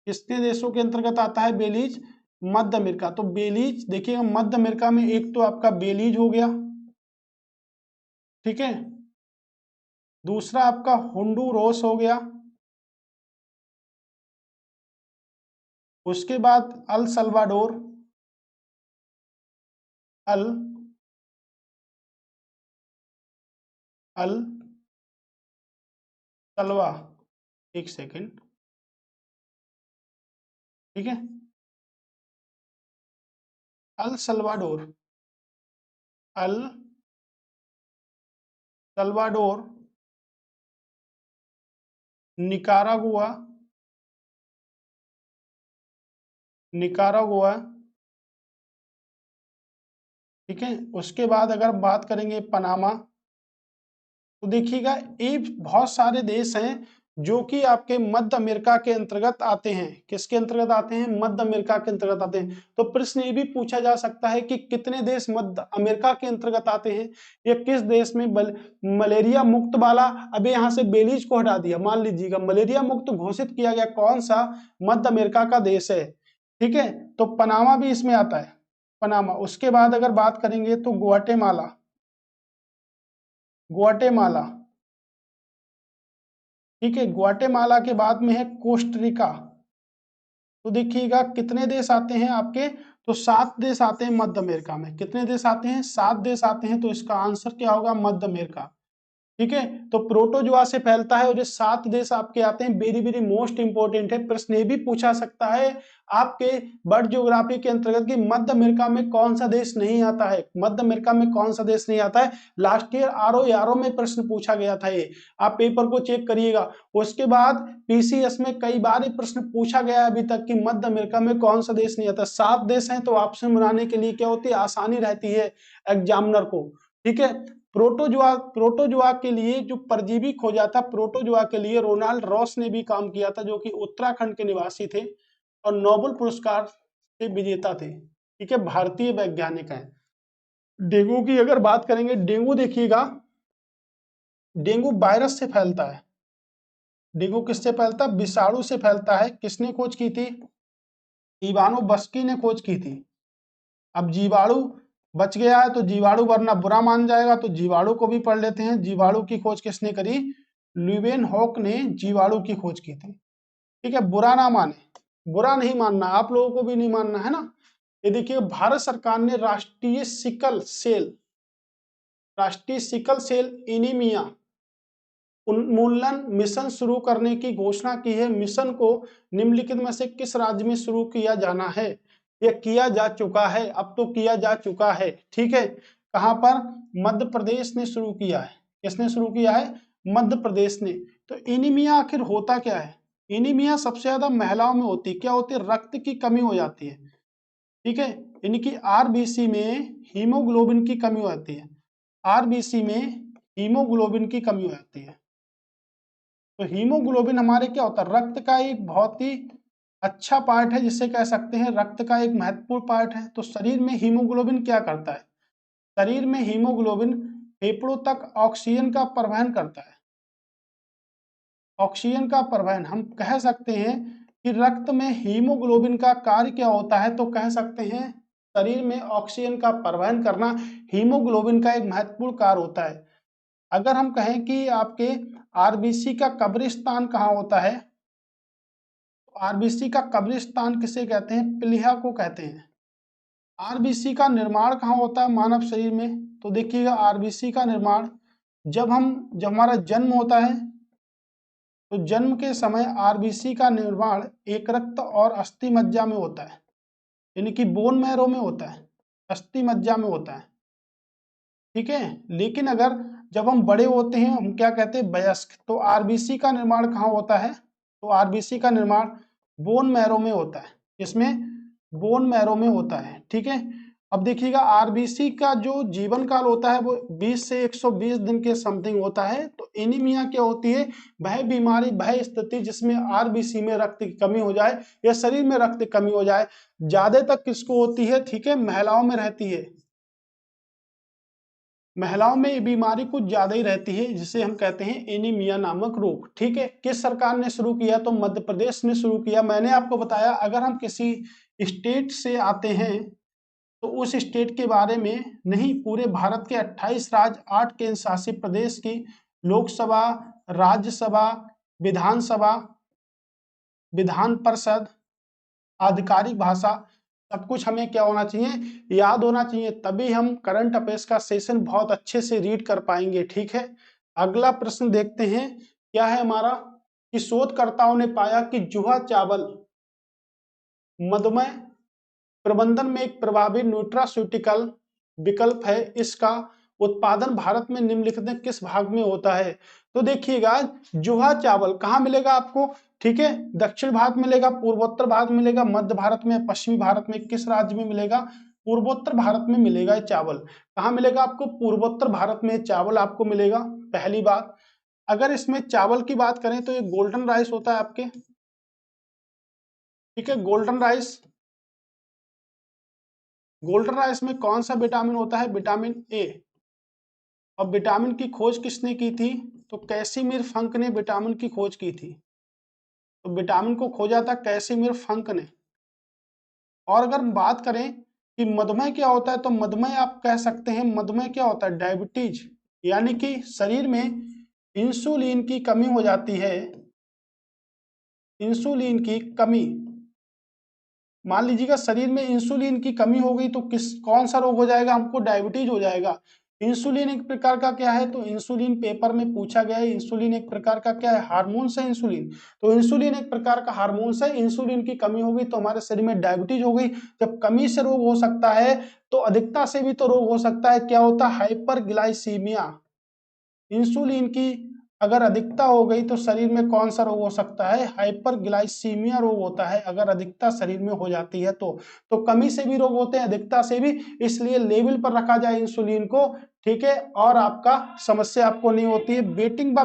किसके देशों के अंतर्गत आता है? बेलीज, मध्य अमेरिका। तो बेलीज देखिएगा मध्य अमेरिका में एक तो आपका बेलीज हो गया, ठीक है, दूसरा आपका होंडुरास हो गया, उसके बाद अल सल्वाडोर, अल अल सल्वा, एक सेकेंड, ठीक है, El Salvador, El Salvador, Nicaragua, Nicaragua, ठीक है, उसके बाद अगर बात करेंगे पनामा, तो देखिएगा ये बहुत सारे देश हैं जो कि आपके मध्य अमेरिका के अंतर्गत आते हैं। किसके अंतर्गत आते हैं? मध्य अमेरिका के अंतर्गत आते हैं। तो प्रश्न ये भी पूछा जा सकता है कि कितने देश मध्य अमेरिका के अंतर्गत आते हैं, या किस देश में मलेरिया मुक्त वाला, अभी यहाँ से बेलीज को हटा दिया, मान लीजिएगा मलेरिया मुक्त घोषित किया गया कौन सा मध्य अमेरिका का देश है, ठीक है, तो पनामा भी इसमें आता है, पनामा। उसके बाद अगर बात करेंगे तो ग्वाटेमाला, ग्वाटेमाला, ठीक है, ग्वाटेमाला के बाद में है कोस्टरिका। तो देखिएगा कितने देश आते हैं आपके, तो 7 देश आते हैं मध्य अमेरिका में। कितने देश आते हैं? 7 देश आते हैं। तो इसका आंसर क्या होगा? मध्य अमेरिका, ठीक है। तो प्रोटोजोआ से फैलता है और ये 7 देश आपके आते हैं। वेरी वेरी मोस्ट इंपोर्टेंट है, प्रश्न ये भी पूछा सकता है आपके वर्ल्ड ज्योग्राफी के अंतर्गत कि मध्य अमेरिका में कौन सा देश नहीं आता है, मध्य अमेरिका में कौन सा देश नहीं आता है। लास्ट ईयर आरओ में प्रश्न पूछा गया था, ये आप पेपर को चेक करिएगा। उसके बाद पीसीएस में कई बार ये प्रश्न पूछा गया है अभी तक कि मध्य अमेरिका में कौन सा देश नहीं आता। 7 देश हैं, तो ऑप्शन बनाने के लिए क्या होती है? आसानी रहती है एग्जामिनर को, ठीक है। प्रोटोजोआ के लिए जो परजीवी खोजा था, प्रोटोजोआ के लिए रोनाल्ड रॉस ने भी काम किया था, जो कि उत्तराखंड के निवासी थे और नोबेल पुरस्कार से विजेता थे, ठीक है, भारतीय वैज्ञानिक हैं। डेंगू की अगर बात करेंगे, डेंगू देखिएगा, डेंगू वायरस से फैलता है। डेंगू किससे फैलता है? विषाणु से फैलता है। किसने खोज की थी? इवानो बस्की ने खोज की थी। अब जीवाणु बच गया है तो जीवाणु वरना बुरा मान जाएगा, तो जीवाणु को भी पढ़ लेते हैं। जीवाणु की खोज किसने करी? ल्यूवेनहॉक ने जीवाणु की खोज की थी, ठीक है। बुरा ना माने, बुरा नहीं मानना, आप लोगों को भी नहीं मानना है ना। ये देखिए भारत सरकार ने राष्ट्रीय सिकल सेल एनीमिया उन्मूलन मिशन शुरू करने की घोषणा की है। मिशन को निम्नलिखित में से किस राज्य में शुरू किया जाना है? यह किया जा चुका है, अब तो किया जा चुका है, ठीक है। कहां पर? मध्य प्रदेश ने शुरू किया है। किसने शुरू किया है? मध्य प्रदेश ने। तो एनीमिया आखिर होता क्या है? एनीमिया सबसे ज्यादा महिलाओं में होती है। क्या होती है? रक्त की कमी हो जाती है, ठीक है, यानी कि आरबीसी में हीमोग्लोबिन की कमी हो जाती है। आरबीसी में हीमोग्लोबिन की कमी हो जाती है। तो हीमोग्लोबिन हमारे क्या होता है? रक्त का एक बहुत ही अच्छा पार्ट है, जिसे कह सकते हैं रक्त का एक महत्वपूर्ण पार्ट है। तो शरीर में हीमोग्लोबिन क्या करता है? शरीर में हीमोग्लोबिन फेफड़ों तक ऑक्सीजन का परिवहन करता है। ऑक्सीजन का परिवहन, हम कह सकते हैं कि रक्त में हीमोग्लोबिन का कार्य क्या होता है, तो कह सकते हैं शरीर में ऑक्सीजन का परिवहन करना हीमोग्लोबिन का एक महत्वपूर्ण कार्य होता है। अगर हम कहें कि आपके आरबीसी का कब्रिस्तान कहाँ होता है, तो आरबीसी का कब्रिस्तान किसे कहते हैं? प्लीहा को कहते हैं। आरबीसी का निर्माण कहाँ होता है मानव शरीर में? तो देखिएगा आरबीसी का निर्माण जब हमारा जन्म होता है, तो जन्म के समय आरबीसी का निर्माण एक रक्त और अस्थि मज्जा में होता है, यानी कि बोन मैरो में होता है, अस्थि मज्जा में होता है, ठीक है। लेकिन अगर जब हम बड़े होते हैं, हम क्या कहते हैं? वयस्क, तो आरबीसी का निर्माण कहाँ होता है? तो आरबीसी का निर्माण बोन मैरो में होता है। इसमें बोन मैरो में होता है, ठीक है। अब देखिएगा आरबीसी का जो जीवन काल होता है वो 20 से 120 दिन के समथिंग होता है। तो एनीमिया क्या होती है? वह बीमारी, वह स्थिति जिसमें आरबीसी में रक्त की कमी हो जाए या शरीर में रक्त की कमी हो जाए। ज्यादातर किसको होती है? ठीक है, महिलाओं में रहती है। महिलाओं में ये बीमारी कुछ ज्यादा ही रहती है, जिसे हम कहते हैं एनीमिया नामक रोग। ठीक है, किस सरकार ने शुरू किया? तो मध्य प्रदेश ने शुरू किया। मैंने आपको बताया अगर हम किसी स्टेट से आते हैं तो उस स्टेट के बारे में नहीं, पूरे भारत के 28 राज्य, 8 केंद्र शासित प्रदेश की लोकसभा, राज्यसभा, विधानसभा, विधान परिषद, आधिकारिक भाषा, सब कुछ हमें क्या होना चाहिए? याद होना चाहिए, तभी हम करंट अफेयर्स का सेशन बहुत अच्छे से रीड कर पाएंगे। ठीक है, अगला प्रश्न देखते हैं क्या है हमारा, कि शोधकर्ताओं ने पाया कि जुहा चावल मधुमेह प्रबंधन में एक प्रभावी न्यूट्रास्यूटिकल विकल्प है। इसका उत्पादन भारत में निम्नलिखित में किस भाग में होता है? तो देखिएगा, जुहा चावल कहाँ मिलेगा आपको? ठीक है, दक्षिण भारत में मिलेगा, पूर्वोत्तर भारत में मिलेगा, मध्य भारत में, पश्चिमी भारत में, किस राज्य में मिलेगा? पूर्वोत्तर भारत में मिलेगा ये चावल। कहाँ मिलेगा आपको? पूर्वोत्तर भारत में चावल आपको मिलेगा, पहली बात। अगर इसमें चावल की बात करें तो ये गोल्डन राइस होता है आपके। ठीक है, गोल्डन राइस, गोल्डन राइस में कौन सा विटामिन होता है? Vitamin A. और विटामिन की खोज किसने की थी? तो कैसिमिर फंक ने विटामिन की खोज की थी। तो विटामिन को खोजा था कैसिमिर फंक ने। और अगर हम बात करें कि मधुमेह क्या होता है, तो मधुमेह आप कह सकते हैं, मधुमेह क्या होता है? डायबिटीज, यानी कि शरीर में इंसुलिन की कमी हो जाती है। इंसुलिन की कमी, मान लीजिएगा शरीर में इंसुलिन की कमी हो गई तो कौन सा रोग हो जाएगा? हमको डायबिटीज हो जाएगा। इंसुलिन एक प्रकार का क्या है? तो इंसुलिन पेपर में पूछा गया है, इंसुलिन एक प्रकार का क्या है? हार्मोन्स है इंसुलिन। तो इंसुलिन एक प्रकार का हार्मोन्स है, इंसुलिन की कमी हो गई तो हमारे शरीर में डायबिटीज हो गई। जब कमी से रोग हो सकता है तो अधिकता से भी तो रोग हो सकता है। क्या होता है? हाइपरग्लाइसीमिया। इंसुलिन की अगर अधिकता हो गई तो शरीर में कौन सा रोग हो सकता है? हाइपरग्लाइसीमिया रोग होता है, अगर अधिकता शरीर में हो जाती है तो कमी से भी रोग होते हैं, अधिकता से भी। इसलिए लेवल पर रखा जाए इंसुलिन को। ठीक है, और आपका समस्या आपको नहीं होती है। बेटिंग बा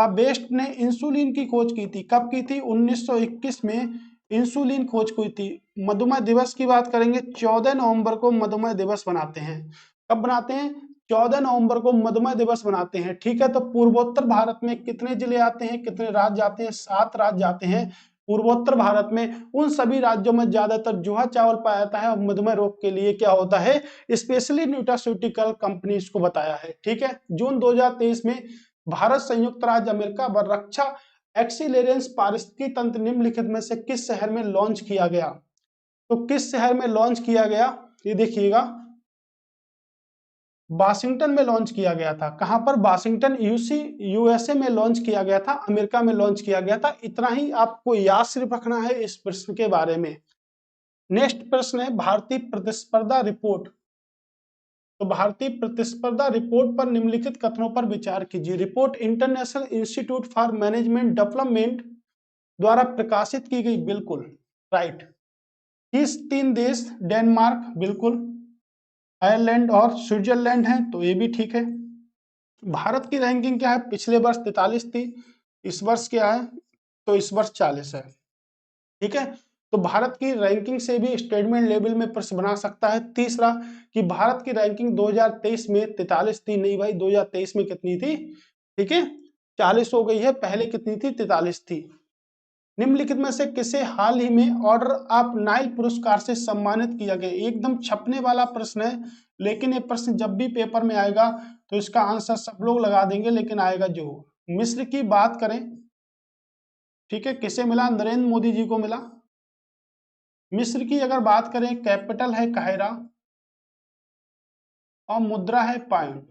बेस्ट ने इंसुलिन की खोज की थी। कब की थी? 1921 में इंसुलिन खोज हुई थी। मधुमेह दिवस की बात करेंगे, 14 नवंबर को मधुमेह दिवस मनाते हैं। कब बनाते हैं? 14 नवंबर को मधुमेह दिवस मनाते हैं। ठीक है, तो पूर्वोत्तर भारत में कितने जिले आते हैं, कितने राज्य आते हैं? 7 राज्य आते हैं पूर्वोत्तर भारत में। उन सभी राज्यों में ज्यादातर जुहा चावल पाया जाता है और मधुमेह रोग के लिए क्या होता है? स्पेशली न्यूट्रास्यूटिकल कंपनी इसको बताया है। ठीक है, जून 2023 में भारत, संयुक्त राज्य अमेरिका व रक्षा एक्सीलेरेंस पारिस्थितिकी तंत्र निम्नलिखित में से किस शहर में लॉन्च किया गया? तो किस शहर में लॉन्च किया गया? ये देखिएगा, वाशिंगटन में लॉन्च किया गया था। कहां पर? वाशिंगटन, यूएसए में लॉन्च किया गया था, अमेरिका में लॉन्च किया गया था। इतना ही आपको याद सिर्फ रखना है इस प्रश्न के बारे में। नेक्स्ट प्रश्न है भारतीय प्रतिस्पर्धा रिपोर्ट। तो भारतीय प्रतिस्पर्धा रिपोर्ट पर निम्नलिखित कथनों पर विचार कीजिए। Report international institute for management development द्वारा प्रकाशित की गई। बिल्कुल राइट। किस 3 देश? डेनमार्क, बिल्कुल, आयरलैंड और स्विट्जरलैंड है, तो ये भी ठीक है। भारत की रैंकिंग क्या है? पिछले वर्ष 43 थी, इस वर्ष क्या है? तो इस वर्ष 40 है। ठीक है, तो भारत की रैंकिंग से भी स्टेटमेंट लेवल में प्रश्न बना सकता है। तीसरा, कि भारत की रैंकिंग 2023 में 43 थी। नहीं भाई, 2023 में कितनी थी? ठीक है, 40 हो गई है, पहले कितनी थी? 43 थी। निम्नलिखित में से किसे हाल ही में ऑर्डर ऑफ नाइल पुरस्कार से सम्मानित किया गया? एकदम छपने वाला प्रश्न है, लेकिन ये प्रश्न जब भी पेपर में आएगा तो इसका आंसर सब लोग लगा देंगे, लेकिन आएगा जरूर। मिस्र की बात करें, ठीक है, किसे मिला? नरेंद्र मोदी जी को मिला। मिस्र की अगर बात करें, कैपिटल है काहिरा और मुद्रा है पाउंड।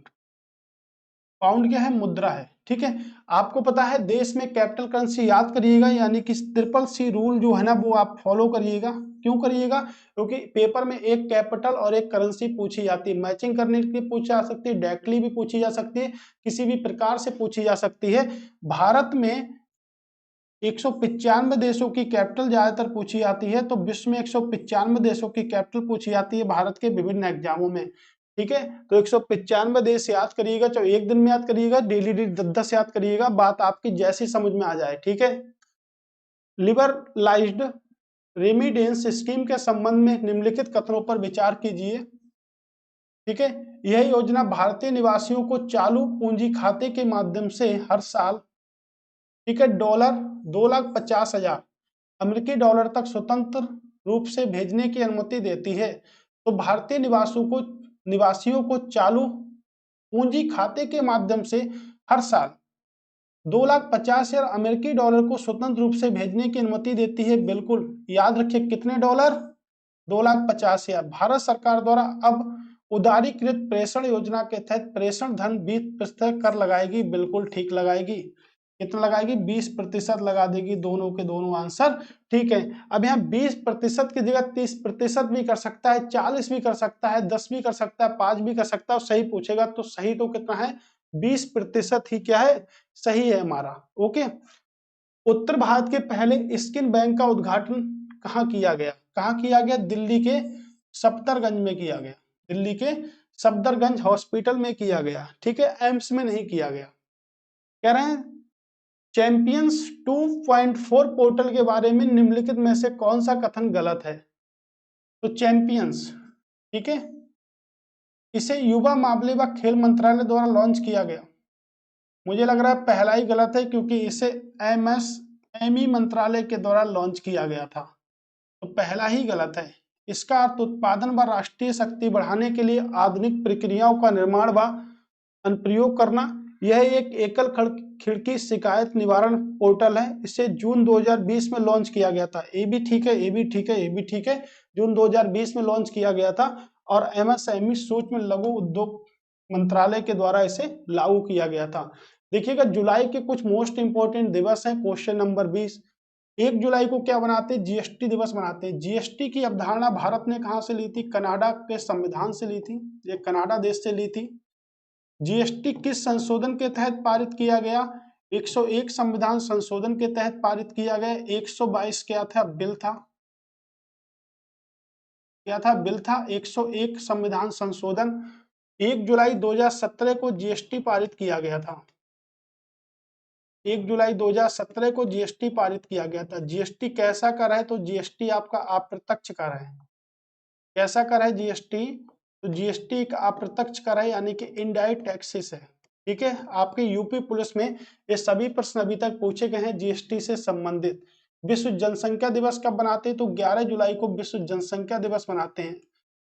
पाउंड क्या है? मुद्रा है। ठीक है, आपको पता है देश में कैपिटल करेंसी याद करिएगा, यानी कि CCC रूल जो है ना वो आप फॉलो करिएगा। क्यों करिएगा? क्योंकि पेपर में एक कैपिटल और एक करेंसी पूछी जाती है। मैचिंग करने के लिए पूछी जा सकती है, डायरेक्टली भी पूछी जा सकती है, किसी भी प्रकार से पूछी जा सकती है। भारत में 195 देशों की कैपिटल ज्यादातर पूछी जाती है, तो विश्व में 195 देशों की कैपिटल पूछी जाती है भारत के विभिन्न एग्जामों में। ठीक है, तो 195 देश याद करिएगा, चाहे एक दिन में याद करिएगा, डेली 10-10 याद करिएगा, बात आपकी जैसी समझ में आ जाए। ठीक है, लिबरलाइज्ड रेमिडेंस स्कीम के संबंध में निम्नलिखित कथनों पर विचार कीजिए। ठीक है, यह योजना भारतीय निवासियों को चालू पूंजी खाते के माध्यम से हर साल, ठीक है, $2,50,000 अमेरिकी डॉलर तक स्वतंत्र रूप से भेजने की अनुमति देती है। तो भारतीय निवासियों को चालू पूंजी खाते के माध्यम से हर साल $2,50,000 अमेरिकी डॉलर को स्वतंत्र रूप से भेजने की अनुमति देती है। बिल्कुल याद रखिए, कितने डॉलर? $2,50,000। भारत सरकार द्वारा अब उदारीकृत प्रेषण योजना के तहत प्रेषण धन 20% कर लगाएगी। बिल्कुल ठीक लगाएगी। कितना लगाएगी? 20% लगा देगी। दोनों के दोनों आंसर ठीक है। अब यहाँ 20% की जगह 30% भी कर सकता है, 40 भी कर सकता है, 10 भी कर सकता है, 5 भी कर सकता है। सही पूछेगा तो सही तो कितना है? 20% ही क्या है? सही है हमारा। ओके, उत्तर भारत के पहले स्किन बैंक का उद्घाटन कहाँ किया गया? कहाँ किया गया? दिल्ली के सफदरगंज में किया गया। दिल्ली के सफदरगंज हॉस्पिटल में किया गया। ठीक है, एम्स में नहीं किया गया। कह रहे हैं चैंपियंस 2.4 पोर्टल के बारे में निम्नलिखित में से कौन सा कथन गलत है? तो चैंपियंस, ठीक है, इसे युवा मामले व खेल मंत्रालय द्वारा लॉन्च किया गया। मुझे लग रहा है पहला ही गलत है, क्योंकि इसे एमएसएमई मंत्रालय के द्वारा लॉन्च किया गया था, तो पहला ही गलत है। इसका अर्थ उत्पादन व राष्ट्रीय शक्ति बढ़ाने के लिए आधुनिक प्रक्रियाओं का निर्माण व अनुप्रयोग करना। यह एक एकल खिड़की शिकायत निवारण पोर्टल है। इसे जून 2020 में लॉन्च किया गया था। ये भी ठीक है, ये भी ठीक है, ये भी ठीक है। जून 2020 में लॉन्च किया गया था और एमएसएमई सूक्ष्म लघु उद्योग मंत्रालय के द्वारा इसे लागू किया गया था। देखिएगा, जुलाई के कुछ मोस्ट इंपोर्टेंट दिवस हैं। क्वेश्चन नंबर 20, 1 जुलाई को क्या बनाते हैं? जीएसटी दिवस बनाते हैं। जीएसटी की अवधारणा भारत ने कहां से ली थी? कनाडा के संविधान से ली थी। ये कनाडा देश से ली थी। जीएसटी किस संशोधन के तहत पारित किया गया? 101 संविधान संशोधन के तहत पारित किया गया। 122 क्या था? बिल था। क्या था? बिल था। 101 संविधान संशोधन। 1 जुलाई 2017 को जीएसटी पारित किया गया था। 1 जुलाई 2017 को जीएसटी पारित किया गया था। जीएसटी कैसा कर है? तो जीएसटी आपका अप्रत्यक्ष कर है। कैसा कर है जीएसटी? तो जीएसटी एक अप्रत्यक्ष कर है, यानी कि इनडायरेक्ट टैक्सेस है। ठीक है, आपके यूपी पुलिस में ये सभी प्रश्न अभी तक पूछे गए हैं जीएसटी से संबंधित। विश्व जनसंख्या दिवस कब बनाते हैं? तो 11 जुलाई को विश्व जनसंख्या दिवस मनाते हैं।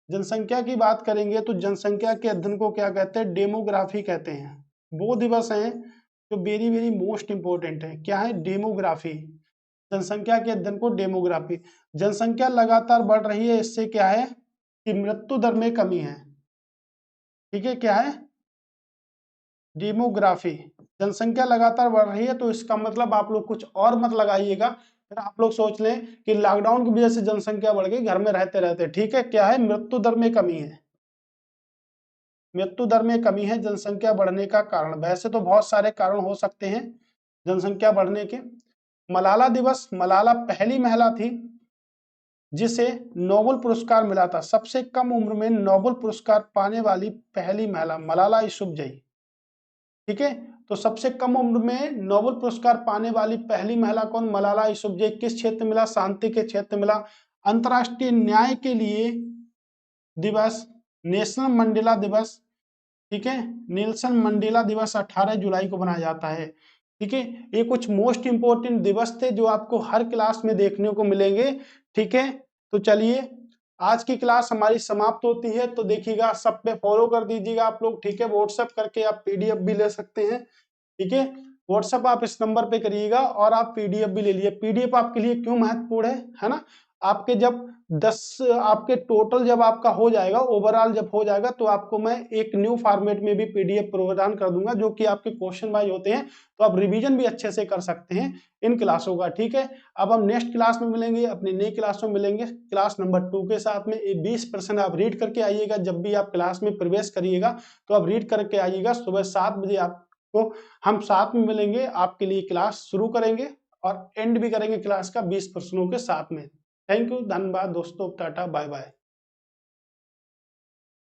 जनसंख्या की बात करेंगे तो जनसंख्या के अध्ययन को क्या कहते हैं? डेमोग्राफी कहते हैं। वो दिवस हैं जो वेरी वेरी मोस्ट इंपोर्टेंट है। क्या है? डेमोग्राफी। जनसंख्या के अध्ययन को डेमोग्राफी। जनसंख्या लगातार बढ़ रही है, इससे क्या है कि मृत्यु दर में कमी है। ठीक है, क्या है? डेमोग्राफी। जनसंख्या लगातार बढ़ रही है, तो इसका मतलब आप लोग कुछ और मत लगाइएगा, फिर आप लोग सोच लें कि लॉकडाउन की वजह से जनसंख्या बढ़ गई घर में रहते रहते। ठीक है, क्या है? मृत्यु दर में कमी है। मृत्यु दर में कमी है जनसंख्या बढ़ने का कारण। वैसे तो बहुत सारे कारण हो सकते हैं जनसंख्या बढ़ने के। मलाला दिवस, मलाला पहली महिला थी जिसे नोबेल पुरस्कार मिला था। सबसे कम उम्र में नोबेल पुरस्कार पाने वाली पहली महिला मलाला यूसुफजई। ठीक है, तो सबसे कम उम्र में नोबेल पुरस्कार पाने वाली पहली महिला कौन? मलाला यूसुफजई। किस क्षेत्र मिला? शांति के क्षेत्र मिला। अंतरराष्ट्रीय न्याय के लिए दिवस, नेशनल मंडेला दिवस, ठीक है, नेल्सन मंडेला दिवस 18 जुलाई को मनाया जाता है। ठीक है, ये कुछ मोस्ट इंपोर्टेंट दिवस थे जो आपको हर क्लास में देखने को मिलेंगे। ठीक है, तो चलिए आज की क्लास हमारी समाप्त होती है। तो देखिएगा, सब पे फॉलो कर दीजिएगा आप लोग। ठीक है, व्हाट्सएप करके आप पीडीएफ भी ले सकते हैं। ठीक है, व्हाट्सएप आप इस नंबर पे करिएगा और आप पीडीएफ भी ले लिए। पीडीएफ आपके लिए क्यों महत्वपूर्ण है ना? आपके जब 10 आपके टोटल जब आपका हो जाएगा, ओवरऑल जब हो जाएगा, तो आपको मैं एक न्यू फॉर्मेट में भी पीडीएफ प्रदान कर दूंगा, जो कि आपके क्वेश्चन वाइज होते हैं, तो आप रिवीजन भी अच्छे से कर सकते हैं इन क्लासों का। ठीक है, अब हम नेक्स्ट क्लास में मिलेंगे, अपनी नई क्लास में मिलेंगे, क्लास नंबर 2 के साथ में। 20% आप रीड करके आइएगा। जब भी आप क्लास में प्रवेश करिएगा तो आप रीड करके आइएगा। सुबह 7 बजे आपको हम साथ में मिलेंगे, आपके लिए क्लास शुरू करेंगे और एंड भी करेंगे क्लास का 20 प्रश्नों के साथ में। थैंक यू, धन्यवाद दोस्तों, टाटा बाय बाय।